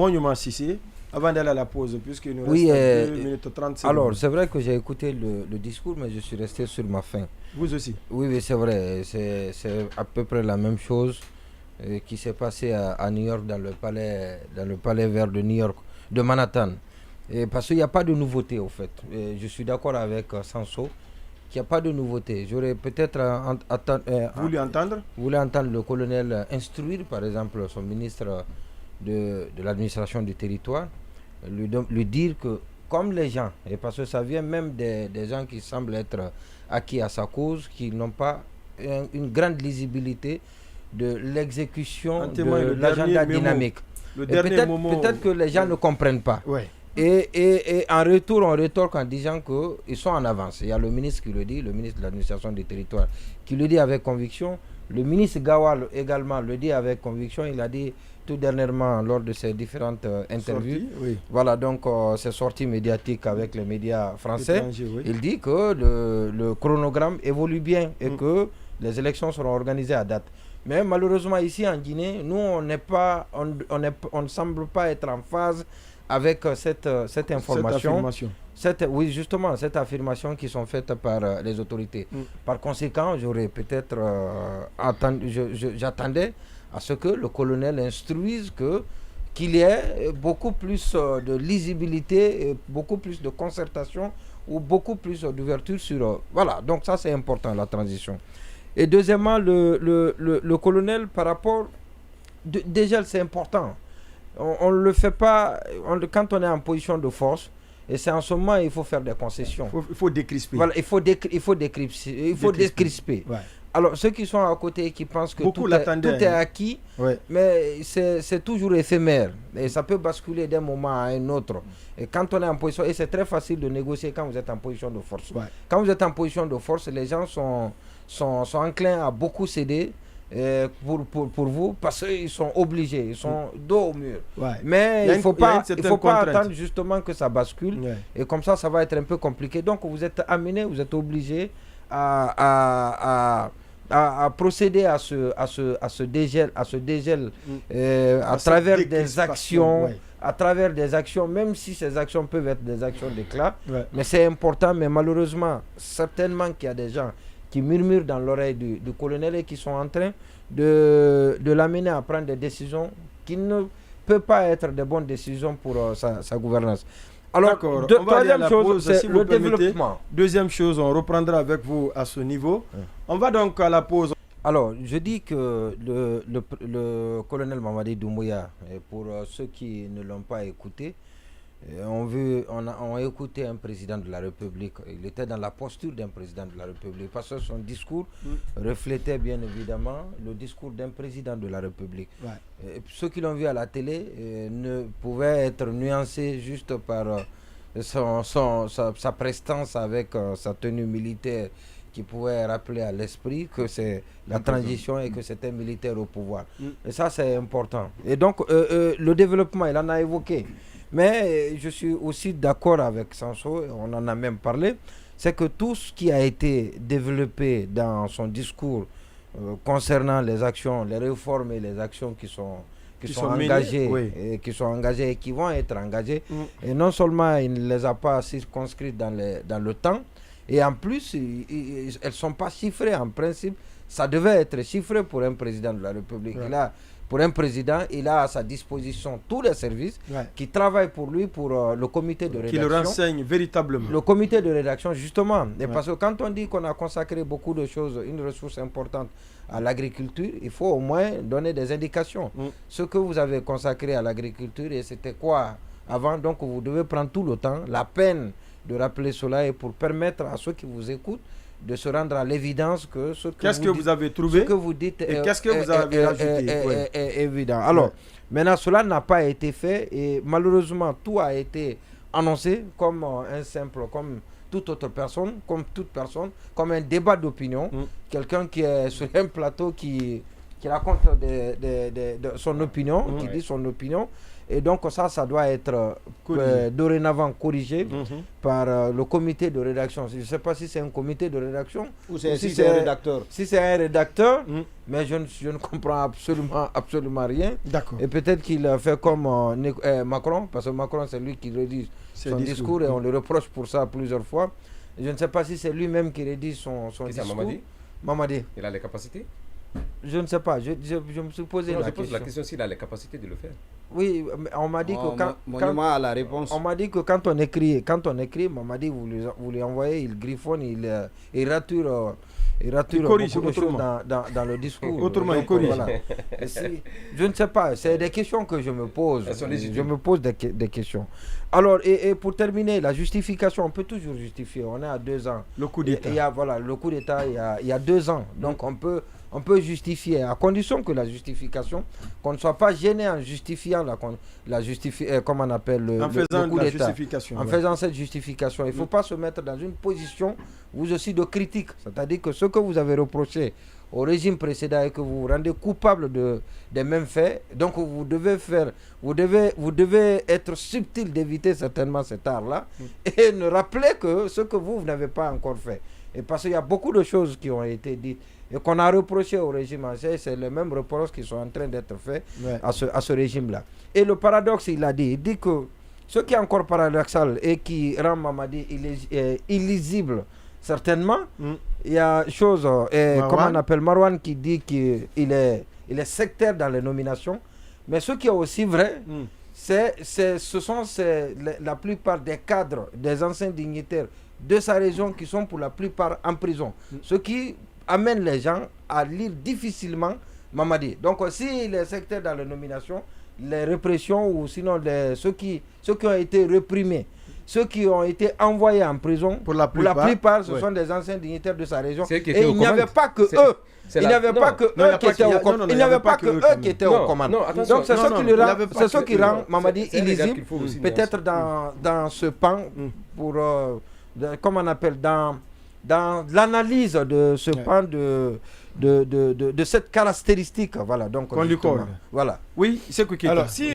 Monument Cissé, avant d'aller à la pause, puisqu'il nous reste Oui, 2 minutes 30 secondes. alors c'est vrai que j'ai écouté le discours, mais je suis resté sur ma faim. Vous aussi? Oui, c'est vrai, c'est à peu près la même chose qui s'est passé à New York, dans le palais vert de New York, de Manhattan. Et parce qu'il n'y a pas de nouveauté, au fait. Et je suis d'accord avec Sanso qu'il n'y a pas de nouveauté. J'aurais peut-être voulu entendre le colonel instruire, par exemple, son ministre de l'administration du territoire, lui dire que, comme les gens, et parce que ça vient même des gens qui semblent être acquis à sa cause, qui n'ont pas une grande lisibilité de l'exécution de l'agenda dynamique. Peut-être que les gens ne comprennent pas. Ouais. Et en retour, on rétorque en disant qu'ils sont en avance. Il y a le ministre qui le dit, le ministre de l'administration du territoire, qui le dit avec conviction. Le ministre Gawal également le dit avec conviction. Il a dit tout dernièrement lors de ses différentes interviews. Oui. Voilà, donc ses sorties médiatiques avec les médias français. Oui. Il dit que le chronogramme évolue bien et que les élections seront organisées à date. Mais malheureusement ici en Guinée, nous on ne semble pas être en phase avec cette information. Oui, justement, cette affirmation qui sont faites par les autorités. Par conséquent, j'aurais peut-être j'attendais à ce que le colonel instruise qu'il y ait beaucoup plus de lisibilité, et beaucoup plus de concertation ou beaucoup plus d'ouverture sur... voilà, donc ça c'est important, la transition. Et deuxièmement, le colonel par rapport... déjà c'est important. On ne le fait pas quand on est en position de force. Et c'est en ce moment il faut faire des concessions. Il faut décrisper. Voilà, il faut décrisper. Ouais. Alors ceux qui sont à côté qui pensent que tout est acquis, mais c'est toujours éphémère. Et ça peut basculer d'un moment à un autre. Et quand on est en position, et c'est très facile de négocier quand vous êtes en position de force. Ouais. Quand vous êtes en position de force, les gens sont enclins à beaucoup céder. Pour vous, parce qu'ils sont obligés, ils sont dos au mur. Ouais. Mais il ne faut pas attendre justement que ça bascule. Ouais. Et comme ça va être un peu compliqué. Donc vous êtes amené, vous êtes obligé à procéder à ce dégel, à travers des actions. Ouais. À travers des actions, même si ces actions peuvent être des actions d'éclat. Ouais. Mais c'est important, mais malheureusement, certainement qu'il y a des gens qui murmurent dans l'oreille du colonel et qui sont en train de l'amener à prendre des décisions qui ne peuvent pas être de bonnes décisions pour sa gouvernance. Alors, troisième chose, c'est le développement. Deuxième chose, on reprendra avec vous à ce niveau. On va donc à la pause. Alors, je dis que le colonel Mamadi Doumbouya, pour ceux qui ne l'ont pas écouté, on a écouté un président de la République. Il était dans la posture d'un président de la République parce que son discours reflétait bien évidemment le discours d'un président de la République. Ouais. Ceux qui l'ont vu à la télé ne pouvaient être nuancés juste par sa prestance avec sa tenue militaire qui pouvait rappeler à l'esprit que c'est la transition et que c'était militaire au pouvoir. Et ça, c'est important. Et donc, le développement, il en a évoqué. Mais je suis aussi d'accord avec Sanso, on en a même parlé, c'est que tout ce qui a été développé dans son discours concernant les actions, les réformes et les actions qui sont engagées, et qui sont engagées et qui vont être engagées, et non seulement il ne les a pas circonscrites dans le temps, et en plus, elles ne sont pas chiffrées en principe. Ça devait être chiffré pour un président de la République. Ouais. Pour un président, il a à sa disposition tous les services qui travaillent pour lui, pour le comité de rédaction. Qui le renseigne véritablement. Le comité de rédaction, justement. Et parce que quand on dit qu'on a consacré beaucoup de choses, une ressource importante à l'agriculture, il faut au moins donner des indications. Ce que vous avez consacré à l'agriculture, et c'était quoi avant. Donc vous devez prendre tout le temps, la peine de rappeler cela, et pour permettre à ceux qui vous écoutent de se rendre à l'évidence que qu'est-ce que vous avez trouvé, ce que vous dites et qu'est-ce que vous avez ajouté est évident. Alors, maintenant, cela n'a pas été fait et malheureusement, tout a été annoncé comme comme toute autre personne, comme un débat d'opinion. Quelqu'un qui est sur un plateau qui raconte son opinion, qui dit son opinion. Et donc ça doit être dorénavant corrigé par le comité de rédaction. Je ne sais pas si c'est un comité de rédaction ou si c'est un rédacteur. Si c'est un rédacteur, mais je ne comprends absolument rien. Et peut-être qu'il fait comme Macron, parce que Macron c'est lui qui rédige son discours et on le reproche pour ça plusieurs fois. Je ne sais pas si c'est lui-même qui rédige son discours. Mamadi. Il a les capacités? Je ne sais pas, je me suis posé la question. Je pose la question s'il a les capacités de le faire. Oui, on m'a dit à la réponse. On m'a dit que quand on écrit, Mamadi, vous lui envoyez, il griffonne, il rature corrige beaucoup de choses dans le discours. Autrement, il corrige. Voilà. Je ne sais pas, c'est des questions que je me pose. Je me pose des questions. Alors, et pour terminer, la justification, on peut toujours justifier. On est à 2 ans. Le coup d'État. Le coup d'État, il y a 2 ans. Donc, on peut justifier, à condition que la justification, qu'on ne soit pas gêné en justifiant comment on appelle le coup d'État. En faisant cette justification. Il ne faut pas se mettre dans une position, vous aussi, de critique. C'est-à-dire que ce que vous avez reproché au régime précédent et que vous vous rendez coupable des mêmes faits, donc vous devez être subtil d'éviter certainement cet art-là et ne rappeler que ce que vous n'avez pas encore fait. Et parce qu'il y a beaucoup de choses qui ont été dites et qu'on a reproché au régime ancien, c'est les mêmes reproches qui sont en train d'être faits à ce régime-là. Et le paradoxe, il dit que ce qui est encore paradoxal et qui rend Mamadi illisible, certainement, il y a chose, comment on appelle Marwan qui dit qu'il est sectaire dans les nominations, mais ce qui est aussi vrai, ce sont la plupart des cadres, des anciens dignitaires de sa région qui sont pour la plupart en prison. Ce qui amène les gens à lire difficilement Mamadi. Donc s'il est sectaire dans les nominations, les répressions ou sinon ceux qui ont été réprimés, ceux qui ont été envoyés en prison, pour la plupart ce sont des anciens dignitaires de sa région. Et il n'y avait pas que eux. Il n'y avait pas que eux qui étaient aux commandes. Il n'y avait pas que eux qui étaient aux commandes. Donc c'est ce qui rend Mamadi illisible. Peut-être dans ce pan pour comment on appelle, dans l'analyse de ce pan de cette caractéristique, voilà. Donc on lui colle. Voilà. Oui, c'est quoi qui est. Alors si